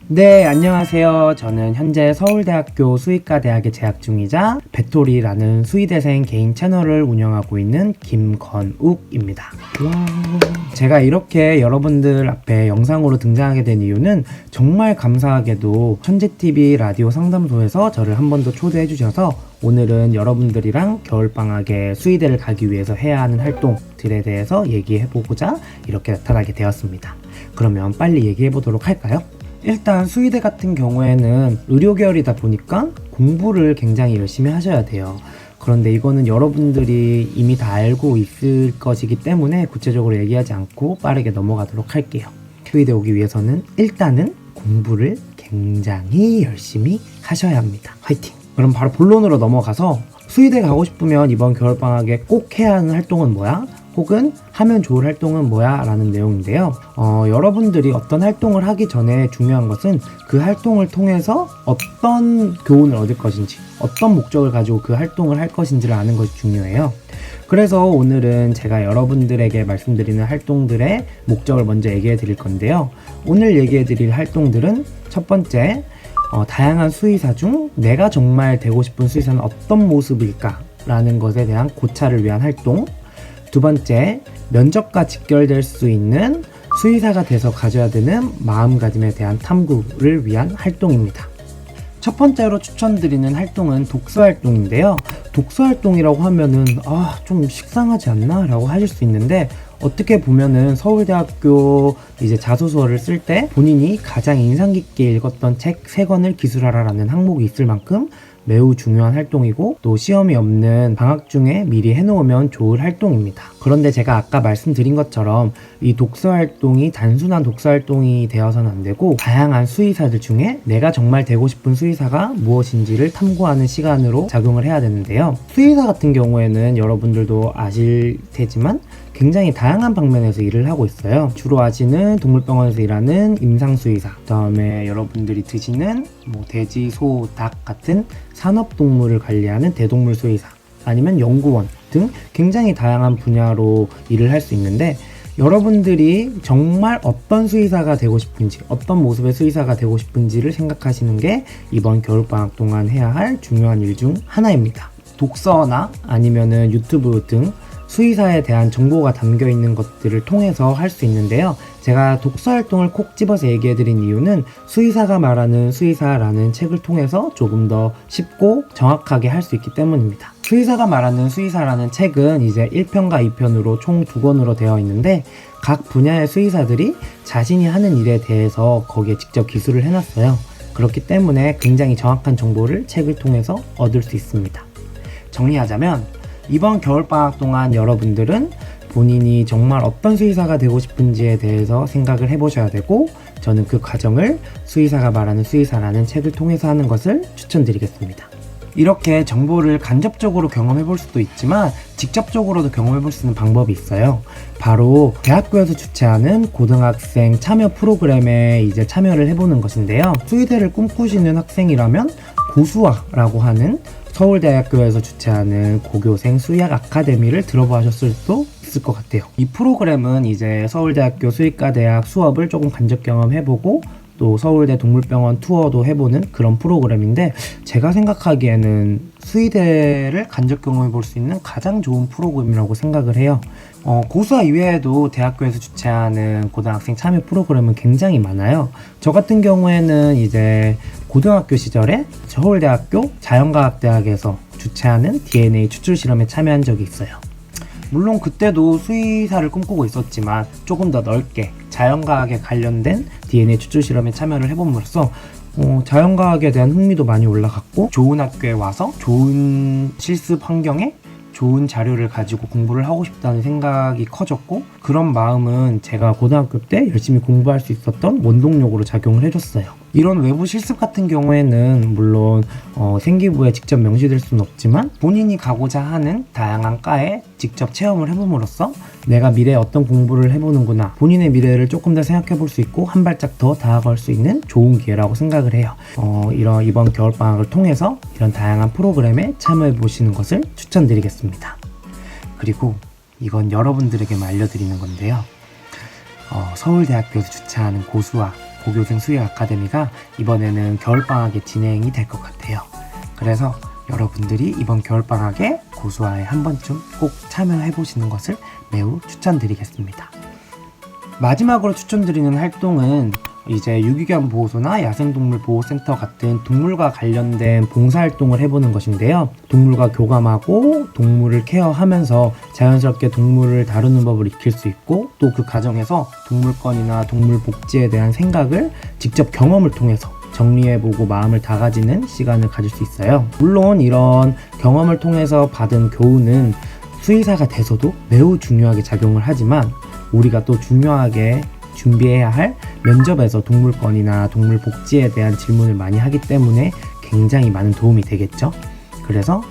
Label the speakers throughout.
Speaker 1: 네, 안녕하세요. 저는 현재 서울대학교 수의과대학에 재학 중이자 배토리라는 수의대생 개인 채널을 운영하고 있는 김건욱입니다. 제가 이렇게 여러분들 앞에 영상으로 등장하게 된 이유는 정말 감사하게도 천재TV 라디오 상담소에서 저를 한 번 더 초대해 주셔서 오늘은 여러분들이랑 겨울방학에 수의대를 가기 위해서 해야 하는 활동들에 대해서 얘기해보고자 이렇게 나타나게 되었습니다. 그러면 빨리 얘기해보도록 할까요? 일단 수의대 같은 경우에는 의료 계열이다 보니까 공부를 굉장히 열심히 하셔야 돼요. 그런데 이거는 여러분들이 이미 다 알고 있을 것이기 때문에 구체적으로 얘기하지 않고 빠르게 넘어가도록 할게요. 수의대 오기 위해서는 일단은 공부를 굉장히 열심히 하셔야 합니다. 화이팅! 그럼 바로 본론으로 넘어가서 수의대 가고 싶으면 이번 겨울방학에 꼭 해야 하는 활동은 뭐야? 혹은 하면 좋을 활동은 뭐야? 라는 내용인데요. 여러분들이 어떤 활동을 하기 전에 중요한 것은 그 활동을 통해서 어떤 교훈을 얻을 것인지, 어떤 목적을 가지고 그 활동을 할 것인지를 아는 것이 중요해요. 그래서 오늘은 제가 여러분들에게 말씀드리는 활동들의 목적을 먼저 얘기해 드릴 건데요. 오늘 얘기해 드릴 활동들은 첫 번째, 다양한 수의사 중 내가 정말 되고 싶은 수의사는 어떤 모습일까? 라는 것에 대한 고찰을 위한 활동. 두 번째, 면접과 직결될 수 있는 수의사가 돼서 가져야 되는 마음가짐에 대한 탐구를 위한 활동입니다. 첫 번째로 추천드리는 활동은 독서 활동인데요. 독서 활동이라고 하면은 좀 식상하지 않나? 라고 하실 수 있는데 어떻게 보면은 서울대학교 이제 자소서를 쓸 때 본인이 가장 인상 깊게 읽었던 책 3권을 기술하라라는 항목이 있을 만큼 매우 중요한 활동이고 또 시험이 없는 방학 중에 미리 해놓으면 좋을 활동입니다. 그런데 제가 아까 말씀드린 것처럼 이 독서 활동이 단순한 독서 활동이 되어서는 안 되고 다양한 수의사들 중에 내가 정말 되고 싶은 수의사가 무엇인지를 탐구하는 시간으로 작용을 해야 되는데요. 수의사 같은 경우에는 여러분들도 아실 테지만 굉장히 다양한 방면에서 일을 하고 있어요. 주로 아시는 동물병원에서 일하는 임상수의사, 그 다음에 여러분들이 드시는 돼지, 소, 닭 같은 산업동물을 관리하는 대동물 수의사, 아니면 연구원 등 굉장히 다양한 분야로 일을 할 수 있는데 여러분들이 정말 어떤 수의사가 되고 싶은지, 어떤 모습의 수의사가 되고 싶은지를 생각하시는 게 이번 겨울방학 동안 해야 할 중요한 일 중 하나입니다. 독서나 아니면은 유튜브 등 수의사에 대한 정보가 담겨 있는 것들을 통해서 할 수 있는데요. 제가 독서 활동을 콕 집어서 얘기해 드린 이유는 수의사가 말하는 수의사라는 책을 통해서 조금 더 쉽고 정확하게 할 수 있기 때문입니다. 수의사가 말하는 수의사라는 책은 이제 1편과 2편으로 총 2권으로 되어 있는데 각 분야의 수의사들이 자신이 하는 일에 대해서 거기에 직접 기술을 해놨어요. 그렇기 때문에 굉장히 정확한 정보를 책을 통해서 얻을 수 있습니다. 정리하자면 이번 겨울방학 동안 여러분들은 본인이 정말 어떤 수의사가 되고 싶은지에 대해서 생각을 해보셔야 되고 저는 그 과정을 수의사가 말하는 수의사라는 책을 통해서 하는 것을 추천드리겠습니다. 이렇게 정보를 간접적으로 경험해 볼 수도 있지만 직접적으로도 경험해 볼 수 있는 방법이 있어요. 바로 대학교에서 주최하는 고등학생 참여 프로그램에 이제 참여를 해보는 것인데요. 수의대를 꿈꾸시는 학생이라면 고수아라고 하는 서울대학교에서 주최하는 고교생 수의학 아카데미를 들어보셨을 수도 있을 것 같아요. 이 프로그램은 이제 서울대학교 수의과대학 수업을 조금 간접 경험해보고 또 서울대 동물병원 투어도 해보는 그런 프로그램인데 제가 생각하기에는 수의대를 간접 경험해 볼 수 있는 가장 좋은 프로그램이라고 생각을 해요. 고수아 이외에도 대학교에서 주최하는 고등학생 참여 프로그램은 굉장히 많아요. 저 같은 경우에는 이제 고등학교 시절에 서울대학교 자연과학대학에서 주최하는 DNA 추출 실험에 참여한 적이 있어요. 물론 그때도 수의사를 꿈꾸고 있었지만 조금 더 넓게 자연과학에 관련된 DNA 추출 실험에 참여를 해봄으로써 자연과학에 대한 흥미도 많이 올라갔고 좋은 학교에 와서 좋은 실습 환경에 좋은 자료를 가지고 공부를 하고 싶다는 생각이 커졌고 그런 마음은 제가 고등학교 때 열심히 공부할 수 있었던 원동력으로 작용을 해줬어요. 이런 외부 실습 같은 경우에는 물론 생기부에 직접 명시될 수는 없지만 본인이 가고자 하는 다양한 과에 직접 체험을 해봄으로써 내가 미래에 어떤 공부를 해보는구나, 본인의 미래를 조금 더 생각해 볼 수 있고 한 발짝 더 다가갈 수 있는 좋은 기회라고 생각을 해요. 이번 겨울방학을 통해서 이런 다양한 프로그램에 참여해 보시는 것을 추천드리겠습니다. 그리고 이건 여러분들에게만 알려드리는 건데요. 서울대학교에서 주최하는 고수와 고교생 수의 아카데미가 이번에는 겨울방학에 진행이 될 것 같아요. 그래서 여러분들이 이번 겨울방학에 고수아에 한 번쯤 꼭 참여해 보시는 것을 매우 추천드리겠습니다. 마지막으로 추천드리는 활동은 이제 유기견 보호소나 야생동물 보호센터 같은 동물과 관련된 봉사활동을 해보는 것인데요. 동물과 교감하고 동물을 케어하면서 자연스럽게 동물을 다루는 법을 익힐 수 있고 또 그 과정에서 동물권이나 동물 복지에 대한 생각을 직접 경험을 통해서 정리해보고 마음을 다가지는 시간을 가질 수 있어요. 물론 이런 경험을 통해서 받은 교훈은 수의사가 돼서도 매우 중요하게 작용을 하지만 우리가 또 중요하게 준비해야 할 면접에서 동물권이나 동물 복지에 대한 질문을 많이 하기 때문에 굉장히 많은 도움이 되겠죠. 그래서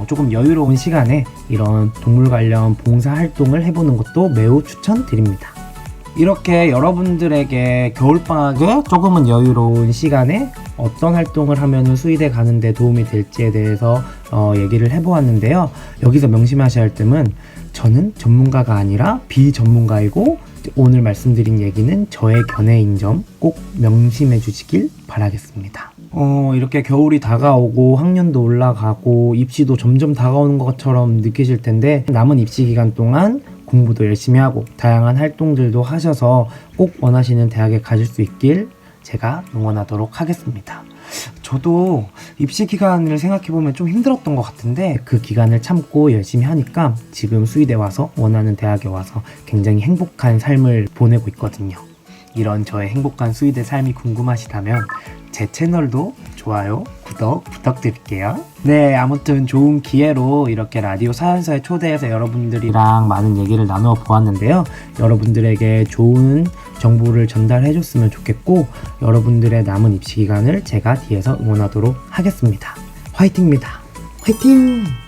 Speaker 1: 조금 여유로운 시간에 이런 동물 관련 봉사활동을 해보는 것도 매우 추천드립니다. 이렇게 여러분들에게 겨울방학에 조금은 여유로운 시간에 어떤 활동을 하면 수의대 가는데 도움이 될지에 대해서 얘기를 해보았는데요. 여기서 명심하셔야 할 점은 저는 전문가가 아니라 비전문가이고 오늘 말씀드린 얘기는 저의 견해인 점 꼭 명심해 주시길 바라겠습니다. 이렇게 겨울이 다가오고 학년도 올라가고 입시도 점점 다가오는 것처럼 느끼실 텐데 남은 입시 기간 동안 공부도 열심히 하고 다양한 활동들도 하셔서 꼭 원하시는 대학에 가실 수 있길 제가 응원하도록 하겠습니다. 저도 입시 기간을 생각해보면 좀 힘들었던 것 같은데 그 기간을 참고 열심히 하니까 지금 수의대 와서 원하는 대학에 와서 굉장히 행복한 삶을 보내고 있거든요. 이런 저의 행복한 수의대 삶이 궁금하시다면 제 채널도 좋아요, 구독 부탁드릴게요. 네, 아무튼 좋은 기회로 이렇게 라디오 사연서에 초대해서 여러분들이랑 많은 얘기를 나누어 보았는데요. 여러분들에게 좋은 정보를 전달해 줬으면 좋겠고 여러분들의 남은 입시 기간을 제가 뒤에서 응원하도록 하겠습니다. 화이팅입니다. 화이팅!